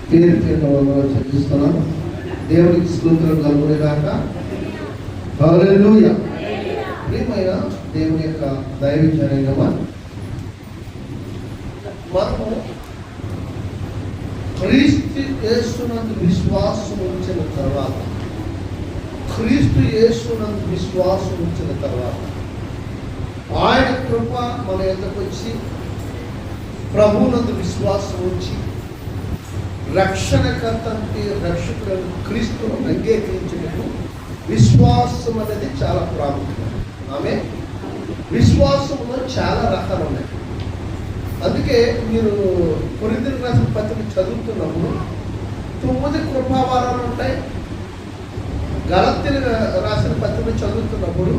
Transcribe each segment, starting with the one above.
పేరు చెల్లిస్తున్నాను. దేవునికి స్తోత్రం కలుగునే గాక. హల్లెలూయా. ప్రియమైన దేవుని యొక్క దైవజనైన మనము క్రీస్తు యేసునందు విశ్వాసం ఉంచిన తర్వాత ఆయన కృప మన ఎద్దకు వచ్చి ప్రభువునందు విశ్వాసం ఉంచి రక్షణకర్త రక్షకులను క్రీస్తును అంగీకరించటకు విశ్వాసం అనేది చాలా ప్రాముఖ్యం. ఆమె విశ్వాసంలో చాలా రకాలు ఉన్నాయి. అందుకే మీరు కొరింథీయులకు రాసిన పత్రిక చదువుతున్నప్పుడు 9 కృపావరాలు ఉంటాయి. గలతీయులకు రాసిన పత్రిక చదువుతున్నప్పుడు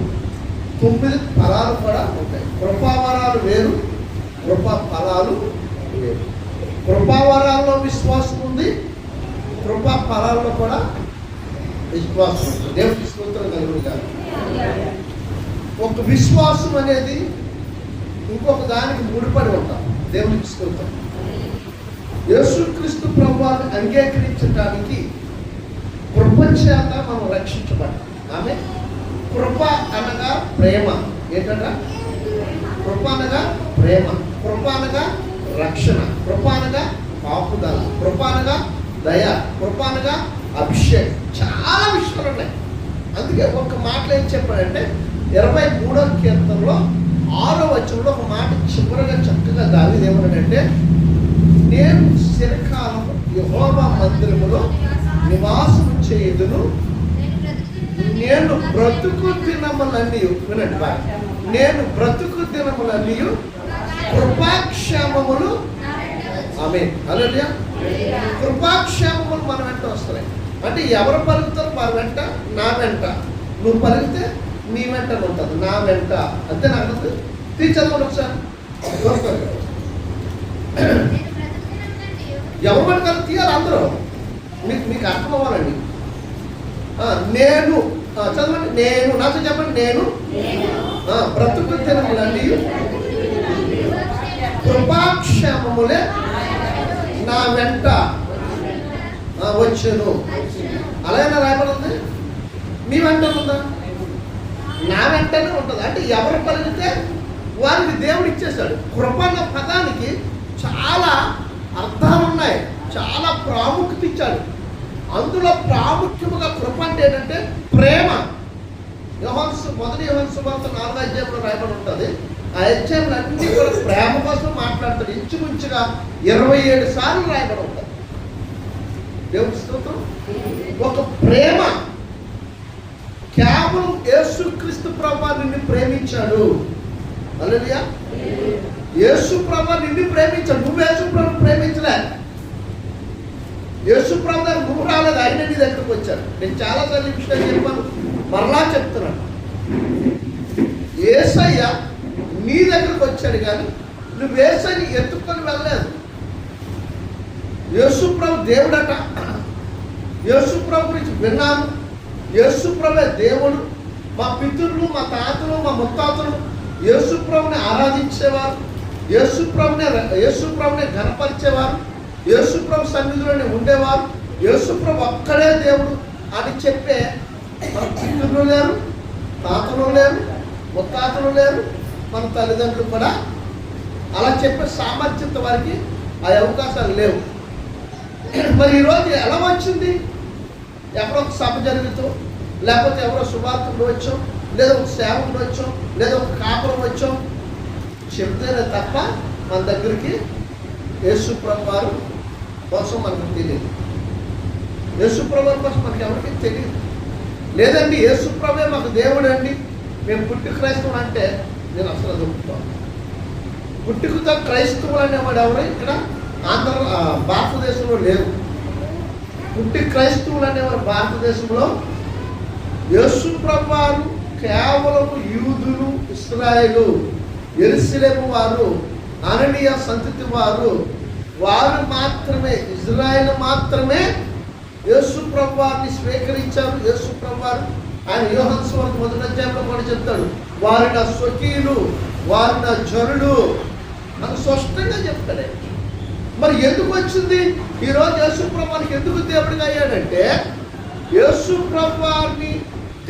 9 ఫలాలు కూడా ఉంటాయి. కృపావరాలు వేరు, కృపా ఫలాలు వేరు. కృపావరాల్లో విశ్వాసం ఉంది, కృపా ఫలాల్లో కూడా విశ్వాసం ఉంది. దేవునికి స్తోత్రం కలుగును గాక. ఒక విశ్వాసం అనేది ఇంకొక దానికి ముడిపడి ఉంటాం. దేవునికి స్తోత్రం. యేసుక్రీస్తు ప్రభువుని అంగీకరించడానికి కృప చేత మనం రక్షించబడ్డాం. ఆమె కృప అనగా ప్రేమ. ఏంటంట? కృప అనగా ప్రేమ, కృప అనగా రక్షణ, కృప అనగా కాపుదల, కృప అనగా దయ, కృప అనగా అభిషేకం. చాలా విషయాలు ఉన్నాయి. అందుకే ఒక మాటలు ఏం చెప్పాడంటే 23వ కీర్తనలో 6వ వచనంలో ఒక మాట చివరగా చక్కగా దావీదు ఏమన్నాడంటే, నేను చిరకాలం యెహోవా మందిరములో నివాసం చేయుదును, నేను బ్రతుకు దినములన్నీ, వినండి బాగా, నేను బ్రతుకు దినములన్నీ కృపాక్షేమములు. ఆమేన్. హల్లెలూయా. కృపాక్షేమములు మన వెంట వస్తున్నాయి. అంటే ఎవరు పలుకుతారు? వారి వెంట, నా వెంట. నువ్వు పలికితే నీ వెంట ఉంటుంది, నా వెంట. అంతే. నాకు టీచర్ కూడా ఒకసారి ఎవరు పట్టుకొని తీయాలి అందరూ. మీకు అర్థం అవ్వాలండి. నేను చదవండి. నేను నాతో చెప్పండి. నేను బ్రతుకు దినములన్నీ కృపాక్షేమములే నా వెంట వచ్చాను. అలాగే రాయబడి ఉంది. మీ వెంట ఉందా? నా వెంటనే ఉంటుంది. అంటే ఎవరు పలికితే వారికి దేవుడు ఇచ్చేశాడు. కృప అన్న పదానికి చాలా అర్థాలు ఉన్నాయి, చాలా ప్రాముఖ్యత ఇచ్చాడు. అందులో ప్రాముఖ్యముగా కృప అంటే ఏంటంటే ప్రేమ. మొదటి యోహాను సువార్త 4వ అధ్యాయంలో రాయబడి ఉంటుంది. ఆ అధ్యాయంలో అన్ని కూడా ప్రేమ కోసం మాట్లాడతాడు. ఇంచుమించుగా 27 సార్లు రాయబడి ఉంటుంది. దేవుని స్తోత్రం. ఒక ప్రేమ కేవలం యేసుక్రీస్తు ప్రభువు నిన్ను ప్రేమించాడు. హల్లెలూయా. యేసు ప్రభువు నిన్ను ప్రేమించాడు. నువ్వు యేసు ప్రభువు ప్రేమించలే. యేసు ప్రభు దగ్గర నువ్వు రాలేదు, ఆయన నీ దగ్గరకు వచ్చాడు. నేను చాలాసార్లు ఈ విషయాలు చెప్పాను, మరలా చెప్తున్నాను. యేసయ్య నీ దగ్గరకు వచ్చాడు కానీ నువ్వు యేసయ్యని ఎత్తుకొని వెళ్ళలేదు. యేసు ప్రభు దేవుడట. యేసు ప్రభు గురించి విన్నాను. యేసు ప్రభువే దేవుడు. మా పితరులు, మా తాతలు, మా ముత్తాతలు యేసు ప్రభుని ఆరాధించేవారు, యేసు ప్రభుని ఘనపరిచేవారు, యేసు ప్రభు సన్నిధిలోనే ఉండేవారు. యేసు ప్రభు ఒక్కడే దేవుడు అని చెప్పే మన పితరులు లేరు, తాతలు లేరు, ముత్తాతలు లేరు, మన తల్లిదండ్రులు కూడా అలా చెప్పే సామర్థ్యత వారికి ఆ అవకాశాలు లేవు. మరి ఈరోజు ఎలా వచ్చింది? ఎక్కడో ఒక సభ జరుగుతూ, లేకపోతే ఎవరో శుభార్తలు వచ్చాం, లేదా ఒక సేవకులు వచ్చాం, లేదా ఒక కాపురం వచ్చాం చెప్తేనే తప్ప మన దగ్గరికి యేసు ప్రభు వారు కోసం మనకు తెలియదు. యేసు ప్రభు వారి కోసం మనకి ఎవరికి తెలియదు. లేదండి యేసు ప్రభువే మాకు దేవుడు అండి, మేము పుట్టి క్రైస్తవులు అంటే నేను అసలు దొరుకుతాను. పుట్టుకతో క్రైస్తవులు అనేవాడు ఎవరు ఇక్కడ భారతదేశంలో లేరు. పుట్టి క్రైస్తవులు అనేవారు భారతదేశంలో. యేసు ప్రభు వారు కేవలం యూదులు, ఇశ్రాయేలు, యెరూషలేము వారు, అననీయ సంతతి వారు మాత్రమే, ఇజ్రాయేల్ మాత్రమే యేసు ప్రభు వారిని స్వీకరించారు. యేసు ప్రభు వారు ఆయన యోహాను సువార్త 1వ అధ్యాయంలో కూడా చెప్తాడు, వారు నా స్వకీయులు, వారు నా జనులు అని స్పష్టంగా చెప్తాడు. మరి ఎందుకు వచ్చింది? ఈరోజు యేసుప్రభు మనకి ఎందుకు దేవుడిగా అయ్యాడంటే, యేసుప్రభు వారిని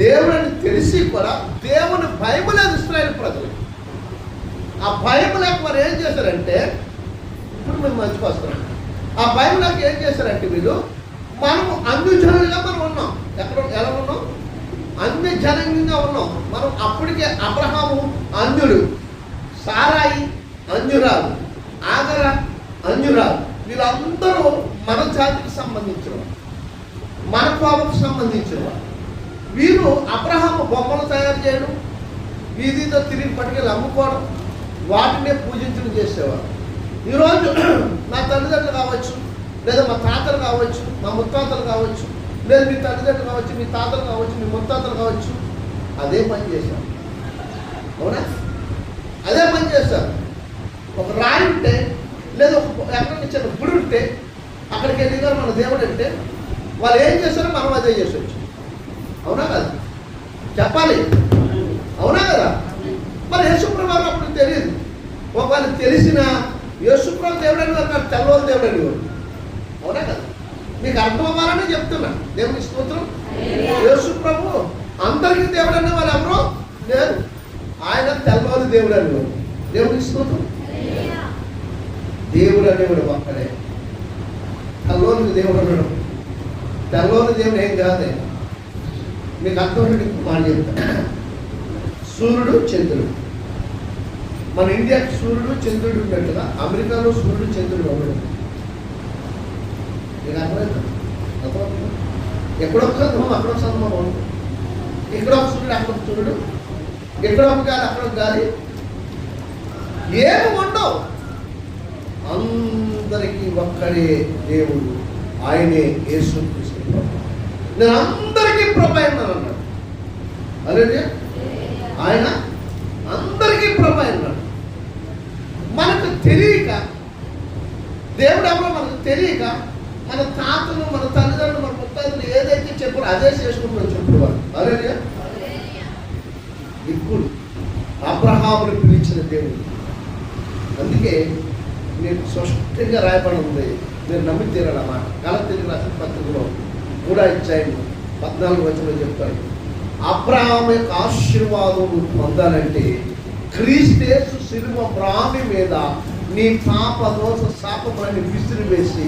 దేవుడని తెలిసి కూడా దేవుని భయం లేదు ఇశ్రాయేలు ప్రజలు. ఆ భయం లేక వారు ఏం చేశారంటే, ఇప్పుడు మేము మంచికి వస్తున్నాం, ఆ భయం లేక ఏం చేశారంటే వీళ్ళు, మనము అన్యజనులుగా మనం ఉన్నాం. ఎలా ఉన్నాం? అన్యజనంగా ఉన్నాం మనం. అప్పటికే అబ్రహాము అన్యుడు, సారాయి అన్యురాలు, ఆగర అన్యురాలు. వీళ్ళందరూ మన జాతికి సంబంధించిన వారు, మన కోపకు సంబంధించిన వారు. వీరు అబ్రహాము బొమ్మలు తయారు చేయడం, వీధితో తిరిగి పట్టుకెళ్ళి అమ్ముకోవడం, వాటినే పూజించడం చేసేవారు. ఈరోజు నా తల్లిదండ్రులు కావచ్చు, లేదా మా తాతలు కావచ్చు, మా ముత్తాతలు కావచ్చు, లేదా మీ తల్లిదండ్రులు కావచ్చు, మీ తాతలు కావచ్చు, మీ ముత్తాతలు కావచ్చు, అదే పని చేశారు. అవునా? అదే పని చేస్తారు. ఒక రాయి ఉంటే, లేదా ఒక ఎక్కడికి చిన్న గుడి ఉంటే అక్కడికి వెళ్ళిగారు మన దేవుడు అంటే వాళ్ళు ఏం చేస్తారో మనం అదే చేసొచ్చు. అవునా కదా? చెప్పాలి. అవునా కదా? మరి యేసుప్రభు అప్పుడు తెలియదు. ఒకవేళ తెలిసిన యేసుప్రభు దేవుడని వారు తెల్లవారు దేవుడని వారు. అవునా కదా? మీకు అర్థం అవ్వాలని చెప్తున్నా. దేవుని స్తోత్రం. యేసుప్రభు అందరికీ దేవుడు అనే వాళ్ళు ఎవరో లేరు. ఆయన తెల్లవారు దేవుడు అనేవారు. దేవుని స్తోత్రం. దేవుడు అనేవాడు ఒక్కడే. తెల్లవారు దేవుడు అనడం, తెల్లవారు దేవుడు ఏం కాదే. మీకు అర్థం మాట చెప్తా. సూర్యుడు చంద్రుడు. మన ఇండియాకి సూర్యుడు చంద్రుడు ఉన్నట్టుగా అమెరికాలో సూర్యుడు చంద్రుడు ఉండడు. మీకు అర్థమైందా? అర్థమవుతుంది. ఎక్కడొక సందర్భం అక్కడొక సందర్భం ఉంటుంది. ఇక్కడ ఒక సూర్యుడు అక్కడ ఒక సూర్యుడు, ఎక్కడ ఒక గాలి అక్కడ ఒక గాలి, ఏమి ఉండవు. అందరికీ ఒక్కడే దేవుడు, ఆయనే యేసుక్రీస్తు ప్రభు. నేను అందరికీ ప్రభు అయినాను అన్నాడు. అదే ఆయన అందరికీ ప్రభు అయినాడు. మనకు తెలియక, దేవుడు ఎవరో మనకు తెలియక, మన తాతలు, మన తల్లిదండ్రులు, మన ముత్తాతలు ఏదైతే చెప్పారో అదే చేసుకుంటున్నాం చెప్పుకోవాలి. అదే ఇప్పుడు అబ్రహాముని పిలిచిన దేవుడు. అందుకే నేను స్పష్టంగా రాయబడి ఉంది, మీరు నమ్మి తీరాలన్నమాట. గలతీయులకు రాసిన పత్రికలో 3:14 చెప్తాడు. అబ్రహాము యొక్క ఆశీర్వాదం పొందాలంటే క్రీస్తు శిలువ రామి మీద నీ పాప దోష శాపములని విసిరివేసి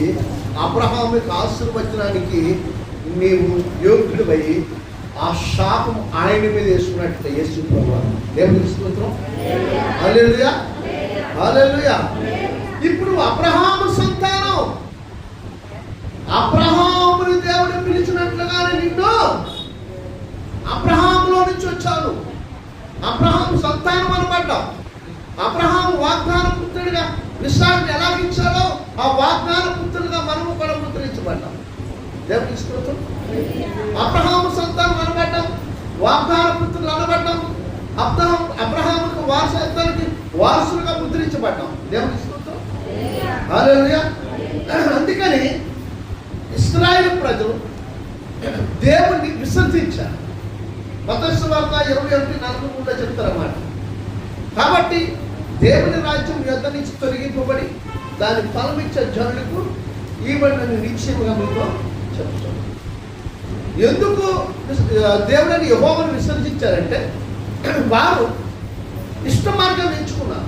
అబ్రహాము యొక్క ఆశీర్వచనానికి నీవు యోగ్యుడివై ఆ శాపం ఆయన మీద వేసుకున్నట్టు యేసు ప్రభువు. దేవుని స్తోత్రం. హల్లెలూయా, హల్లెలూయా. ఇప్పుడు అబ్రహాము సంతానం, అబ్రహాముని దేవుడు పిలిచినట్లుగానే నిన్ను అబ్రహాములో నుంచి వచ్చాను. అబ్రహాము సంతానం అనబడ్డాం. అబ్రహాము వాగ్దాన పుత్రుడిగా విశ్రాంతి ఎలా ఇచ్చాడో ఆ వాగ్దాన పుత్రుడిగా మనము కూడా ముద్రించబడ్డాం. దేవుని స్తోత్రం. అబ్రహాము సంతానం అనబడ్డాం, వాగ్దాన పుత్రులు అనబడ్డాం, అబ్రహాముకు వారసత్వానికి వారసులుగా ముద్రించబడ్డాం. దేవుని స్తోత్రం. హల్లెలూయా. అందుకని ఇశ్రాయేలు ప్రజలు దేవుణ్ణి విసర్జించారు. మత్తయి సువార్త 21:43 చెప్తారన్నమాట. కాబట్టి దేవుని రాజ్యం యొద్ద నుంచి తొలగింపబడి దాని ఫలమిచ్చే జనులకు ఈవెంట్ని నిశ్చయముగా మీతో చెప్తాను. ఎందుకు దేవుడిని యెహోవాను విసర్జించారంటే వారు ఇష్ట మార్గాన్ని ఎంచుకున్నారు.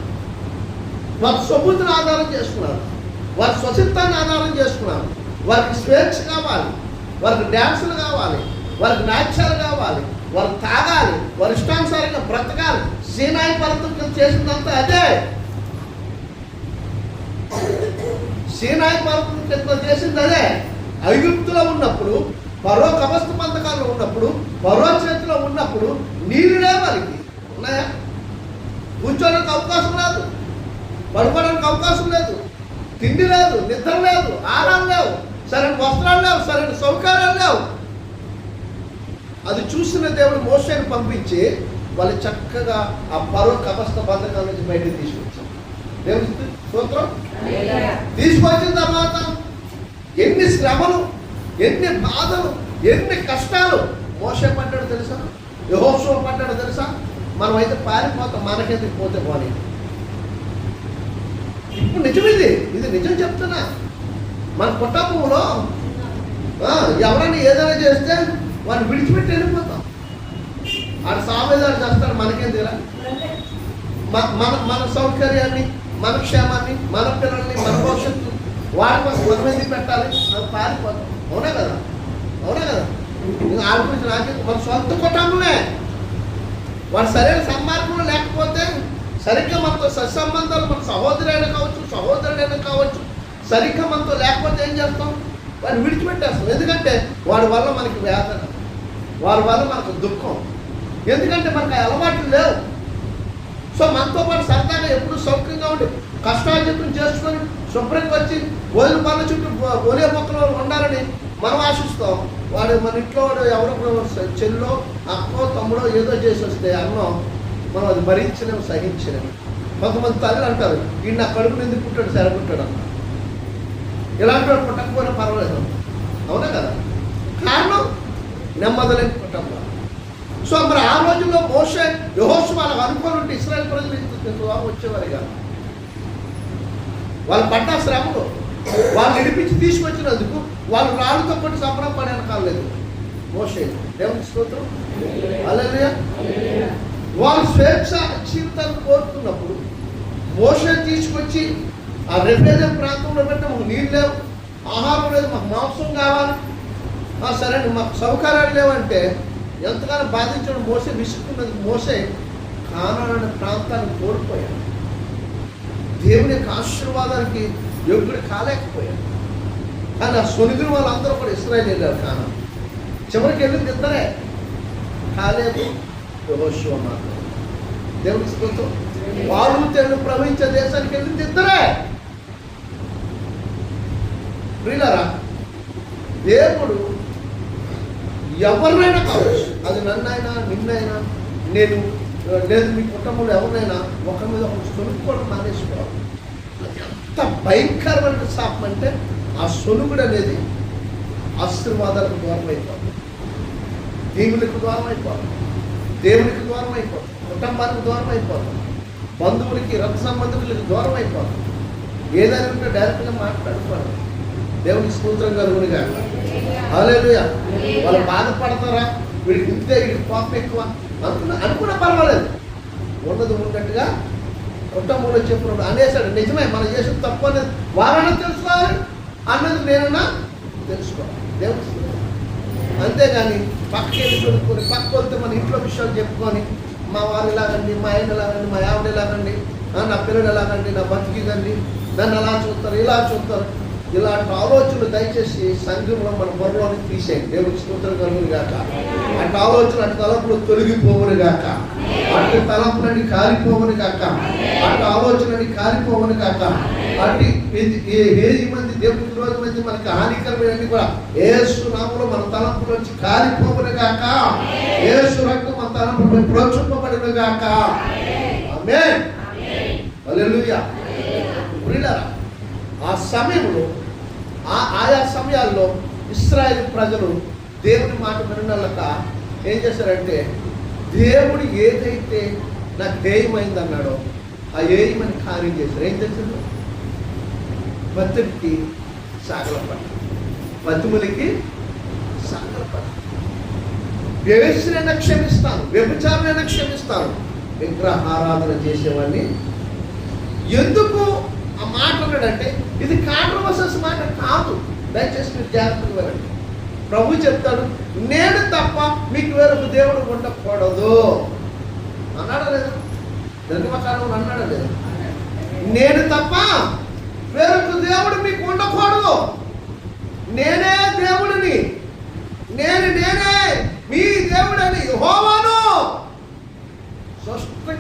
వారి సొమ్ముని ఆధారం చేసుకున్నారు, వారి స్వచిత్తాన్ని ఆధారం చేసుకున్నారు. వారికి స్వేచ్ఛ కావాలి, వారికి డ్యాన్సులు కావాలి, వారికి నాట్యాలు కావాలి, వారు తాగాలి, వారి ఇష్టానుసారంగా బ్రతకాలి. సీనాయి పర్వతం చేసిందంతా అదే. సీనాయి పర్వతం కింద చేసింది అదే. ఐగుప్తులో ఉన్నప్పుడు, ఫరో కవస్థ బంధకాల్లో ఉన్నప్పుడు, ఫరో చేతిలో ఉన్నప్పుడు నీళ్ళే వాళ్ళకి ఉన్నాయా? కూర్చోడానికి అవకాశం లేదు, పడుకోవడానికి అవకాశం లేదు, తిండి లేదు, నిద్ర లేదు, ఆహారం లేవు, సరైన వస్త్రాలు లేవు, సరైన సౌకర్యాలు లేవు. అది చూసిన దేవుడు మోషేని పంపించి వాళ్ళు చక్కగా ఆ ఫరో కవస్థ బంధకాల నుంచి బయటకు తీసుకొచ్చారు. దేవుడి స్తోత్రం. తీసుకొచ్చిన తర్వాత ఎన్ని శ్రమలు, ఎన్ని బాధలు, ఎన్ని కష్టాలు మోషే పడ్డాడు తెలుసా? యెహోషువ పడ్డాడు తెలుసా? మనం అయితే పారిపోతాం, మనకెందుకు పోతే పోనీ. ఇప్పుడు నిజం ఇది నిజం చెప్తున్నా. మన కుటుంబంలో ఎవరైనా ఏదైనా చేస్తే వాడిని విడిచిపెట్టి వెళ్ళిపోతాం. ఆడు సావేదాడు చేస్తాడు, మనకేం తీరా? మన సౌకర్యాన్ని, మన క్షేమాన్ని, మన పిల్లల్ని, మన భవిష్యత్తు వాడి కోసం మనం ఎందుకు పెట్టాలి? మనం పారిపోతాం. అవునా కదా? ఇంకా ఆలోచించి నాకే మన సొంత కుటుంబమే వాడు సరైన సన్మార్గంలో లేకపోతే, సరిగ్గా మనతో సత్సంబంధాలు, మన సహోదరుడైనా కావచ్చు సరిగ్గా మనతో లేకపోతే ఏం చేస్తాం? వాడిని విడిచిపెట్టేస్తాం. ఎందుకంటే వాడి వల్ల మనకి వేదన, వాడి వల్ల మనకు దుఃఖం. ఎందుకంటే మనకు ఆ అలవాట్లు లేవు. సో మనతో పాటు సరదాగా ఎప్పుడు సౌఖ్యంగా ఉండి కష్టార్జితం చేసుకొని శుభ్రంగా వచ్చి ఓయిల పనుల చుట్టూ ఒలే మొక్కలు ఉండాలని మనం ఆశిస్తాం. వాడు మన ఇంట్లో ఎవరో చెల్లో, అక్కో, తమ్ముడో ఏదో చేసి వస్తే అన్నం మనం అది భరించలేము, సహించలేము. కొంతమంది తల్లి అంటారు, ఈయన నా కడుపు ఎందుకు పుట్టాడు, సరిపుట్టాడు అన్న. ఇలాంటి వాడు పుట్టకపోయినా పర్వాలేదు. అవునా కదా? కారణం నెమ్మదలేని కుటుంబం. సో మరి ఆ రోజుల్లో మోషే, యెహోషువ వాళ్ళకి అనుకోని ఉంటే ఇశ్రాయేల్ ప్రజలు ఇంత వచ్చేవారు కాదు. వాళ్ళు పడ్డ శ్రమలు, వాళ్ళు నడిపించి తీసుకొచ్చినందుకు వాళ్ళు రాళ్ళతో కొట్టి సంబరం పడే కాలేదు. మోషే దేవుని స్తోత్రం, హల్లెలూయా. వాళ్ళు స్వేచ్ఛ జీవితాన్ని కోరుతున్నప్పుడు మోషే తీసుకొచ్చి ఆ రెఫ్యూజన్ ప్రాంతంలో పెట్టిన మాకు నీళ్ళు లేవు, ఆహారం లేదు, మాకు మాంసం కావాలి, సరే మాకు సౌకర్యాలు లేవంటే ఎంతగానో బాధించడం మోసే విసుక్కున్నది. మోసే కానాను అనే ప్రాంతాన్ని కోల్పోయాడు. దేవుని యొక్క ఆశీర్వాదానికి యోగ్యుడు కాలేకపోయాడు. కానీ ఆ సొనిగిన వాళ్ళందరూ కూడా ఇశ్రాయేలు వెళ్ళారు. కానాను చివరికి వెళ్ళింది ఇద్దరే, కాలేబు, యెహోషువ మాత్రం. దేవుని స్తోత్రం. పాలు తేళ్లు ప్రవహించే దేశానికి వెళ్ళింది ఇద్దరే. ప్రియులారా, దేవుడు ఎవరినైనా కావచ్చు, అది నన్నైనా, నిన్నైనా, నేను లేదు మీ కుటుంబంలో ఎవరినైనా ఒకరి మీద ఒకరు సొనుక్కోవడం మానేసుకోవాలి. అది ఎంత భయంకరమైన శాపం అంటే ఆ సొనుగుడు అనేది ఆశీర్వాదాలకు దూరం అయిపోతుంది, దేవునికి దూరం అయిపోతుంది, దేవునికి దూరం అయిపోతుంది, కుటుంబానికి దూరం అయిపోతుంది, బంధువులకి, రక్త సంబంధికులకి దూరం అయిపోతుంది. ఏదైనా ఉంటే డైరెక్ట్గా మాట్లాడుకోవాలి. దేవునికి స్తోత్రం కలుగునిగా. హల్లెలూయా. వాళ్ళు బాధపడతారా, వీడికి ఇంతే, వీడికి కోపం ఎక్కువ అనుకున్నా పర్వాలేదు. ఉన్నది ఉన్నట్టుగా కుటుంబంలో చెప్పినప్పుడు అనేసాడు. నిజమే, మనం చేసిన తప్పు అనేది వారన్నా తెలుసుకోవాలి, అన్నది నేనన్నా తెలుసుకోవాలి. దేవుని స్తోత్రం. అంతేగాని పక్కకి కొనుక్కొని పక్క వెళ్తే మన ఇంట్లో విషయాలు చెప్పుకొని మా వారు ఎలాగండి, మా ఆయన ఎలాగండి, మా ఆవిడ ఎలాగండి, నా పిల్లలు ఎలాగండి, నా బతికిదండి, నన్ను అలా చూస్తారు, ఇలా చూస్తారు, ఇలాంటి ఆలోచనలు దయచేసి సంఘంలో మన బుర్రలోని తీసేయండి. దేవునికి స్తోత్రం కలుగును గాక. అటు ఆలోచనలు, అటు తలంపులు తొలగిపోవును గాక. అటు తలంపులన్నీ కారిపోవును గాక. అటు ఆలోచనని కారిపోవును గాక. అటు 1000 మంది దేవునికి రోజు మంది మనకి హానికరమైనవి కూడా యేసు నామములో మన తలంపుల నుంచి కారిపోవును గాక. యేసు రక్తం మన తలంపులపై ప్రోక్షింపబడును గాక. ఆమేన్. హల్లెలూయా. ప్రియులారా, ఆ సమయంలో ఆయా సమయాల్లో ఇశ్రాయేలు ప్రజలు దేవుని మాట వినలేక ఏం చేశారంటే, దేవుడు ఏదైతే నాకు హేయమైందన్నాడో ఆ హేయమని కార్యం చేశారు. ఏం చేశారు? బతుకి సాగలపడ్డ, బతుములకి సాగలపడ్డ. వ్యవస్థనైనా క్షమిస్తాను, వ్యభిచారమైనా క్షమిస్తాను, విగ్రహారాధన చేసేవాడిని ఎందుకు ఆ మాట అన్నాడంటే ఇది కాంట్రవర్సీస్ మాట కాదు. దయచేసి మీరు జాగ్రత్తగా వెళ్ళండి. ప్రభు చెప్తాడు, నేను తప్ప మీకు వేరొక దేవుడు ఉండకూడదు అన్నాడా లేదు? ధర్మకాలం అన్నాడా లేదు? నేను తప్ప వేరొక దేవుడు మీకు ఉండకూడదు, నేనే దేవుడు